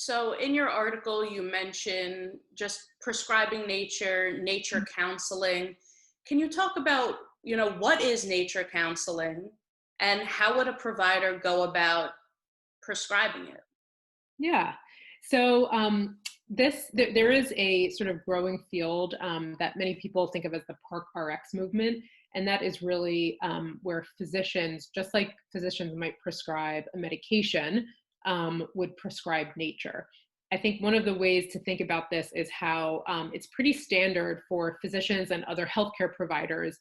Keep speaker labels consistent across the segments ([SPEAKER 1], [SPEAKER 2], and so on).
[SPEAKER 1] So in your article, you mention just prescribing nature, nature counseling. Can you talk about, what is nature counseling and how would a provider go about prescribing it?
[SPEAKER 2] Yeah. So there is a sort of growing field that many people think of as the Park RX movement, and that is really where physicians, just like physicians might prescribe a medication, would prescribe nature. I think one of the ways to think about this is how it's pretty standard for physicians and other healthcare providers,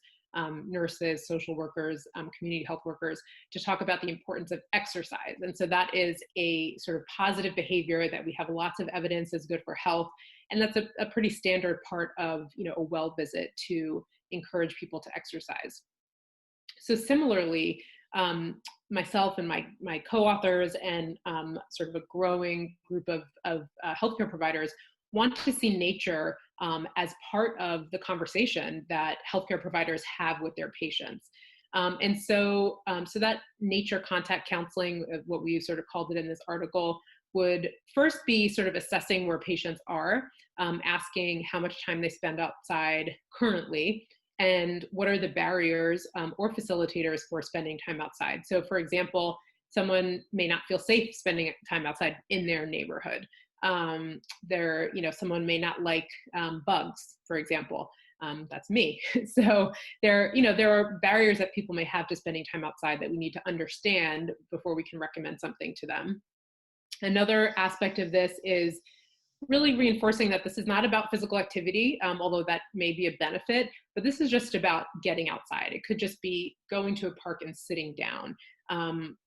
[SPEAKER 2] nurses, social workers, community health workers, to talk about the importance of exercise. And so that is a sort of positive behavior that we have lots of evidence is good for health. And that's a pretty standard part of, a well visit to encourage people to exercise. So similarly, myself and my co-authors and sort of a growing group of healthcare providers want to see nature as part of the conversation that healthcare providers have with their patients. So that nature contact counseling, what we sort of called it in this article, would first be sort of assessing where patients are, asking how much time they spend outside currently, and what are the barriers or facilitators for spending time outside. So for example, someone may not feel safe spending time outside in their neighborhood. Someone may not like bugs, for example. That's me. So there are barriers that people may have to spending time outside that we need to understand before we can recommend something to them. Another aspect of this is really reinforcing that this is not about physical activity, although that may be a benefit, but this is just about getting outside. It could just be going to a park and sitting down,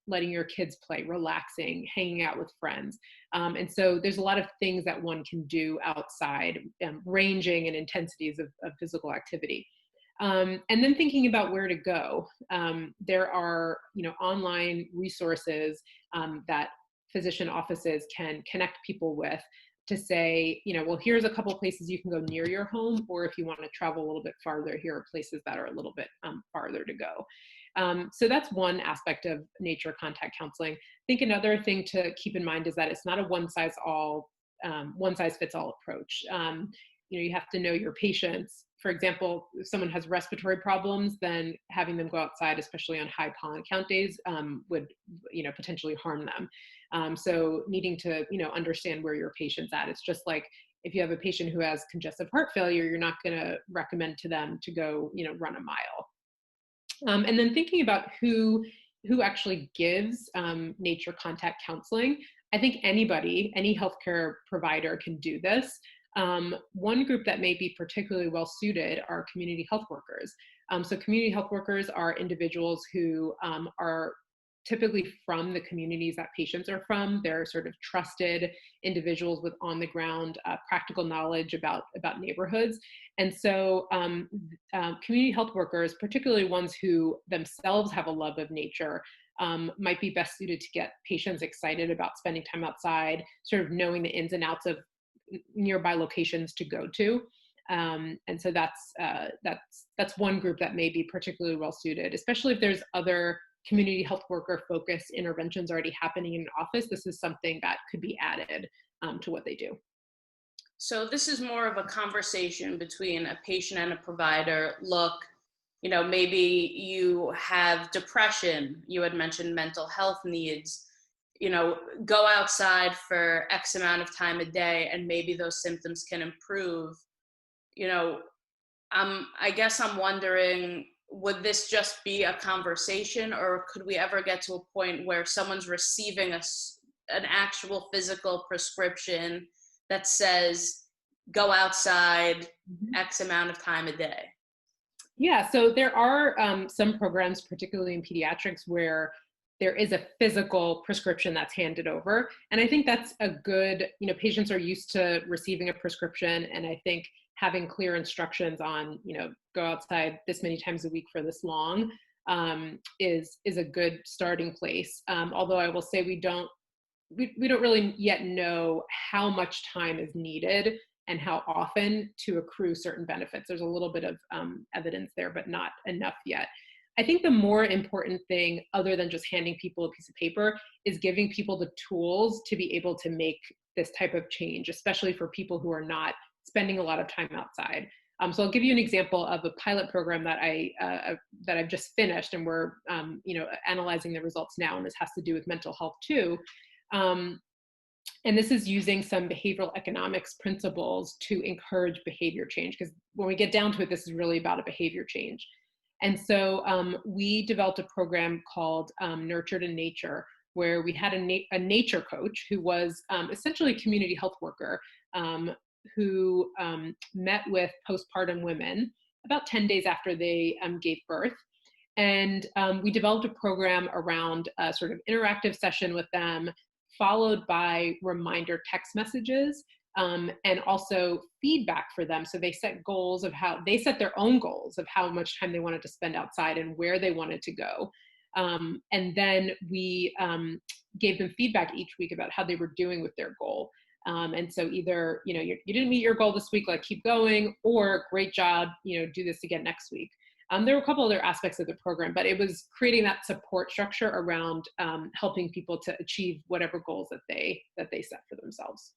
[SPEAKER 2] letting your kids play, relaxing, hanging out with friends. And so there's a lot of things that one can do outside, ranging in intensities of physical activity. And then thinking about where to go. There are, online resources that physician offices can connect people with to say, well, here's a couple places you can go near your home, or if you want to travel a little bit farther, here are places that are a little bit farther to go. So that's one aspect of nature contact counseling. I think another thing to keep in mind is that it's not a one size fits all approach. You have to know your patients. For example, if someone has respiratory problems, then having them go outside, especially on high pollen count days, would potentially harm them. So needing to understand where your patient's at. It's just like if you have a patient who has congestive heart failure, you're not going to recommend to them to go run a mile. And then thinking about who actually gives nature contact counseling. I think any healthcare provider can do this. One group that may be particularly well suited are community health workers. So community health workers are individuals who are typically from the communities that patients are from. They're sort of trusted individuals with on the ground practical knowledge about neighborhoods. And so community health workers, particularly ones who themselves have a love of nature, might be best suited to get patients excited about spending time outside, sort of knowing the ins and outs of nearby locations to go to. And so that's one group that may be particularly well suited, especially if there's other community health worker focused interventions already happening in an office. This is something that could be added to what they do.
[SPEAKER 1] So this is more of a conversation between a patient and a provider. Look, maybe you have depression. You had mentioned mental health needs. Go outside for X amount of time a day and maybe those symptoms can improve. I guess I'm wondering, would this just be a conversation, or could we ever get to a point where someone's receiving an actual physical prescription that says go outside X amount of time a day?
[SPEAKER 2] Yeah, so there are some programs, particularly in pediatrics, where there is a physical prescription that's handed over. And I think that's a good, patients are used to receiving a prescription. And I think having clear instructions on, go outside this many times a week for this long is a good starting place. Although I will say we don't really yet know how much time is needed and how often to accrue certain benefits. There's a little bit of evidence there, but not enough yet. I think the more important thing, other than just handing people a piece of paper, is giving people the tools to be able to make this type of change, especially for people who are not spending a lot of time outside. So I'll give you an example of a pilot program that I've just finished, and we're analyzing the results now, and this has to do with mental health too. And this is using some behavioral economics principles to encourage behavior change, because when we get down to it, this is really about a behavior change. And so we developed a program called Nurtured in Nature, where we had a nature coach who was essentially a community health worker who met with postpartum women about 10 days after they gave birth. And we developed a program around a sort of interactive session with them, followed by reminder text messages, and also feedback for them. So they set goals of they set their own goals of how much time they wanted to spend outside and where they wanted to go. And then we gave them feedback each week about how they were doing with their goal. And so either, you didn't meet your goal this week, like keep going, or great job, do this again next week. There were a couple other aspects of the program, but it was creating that support structure around helping people to achieve whatever goals that they set for themselves.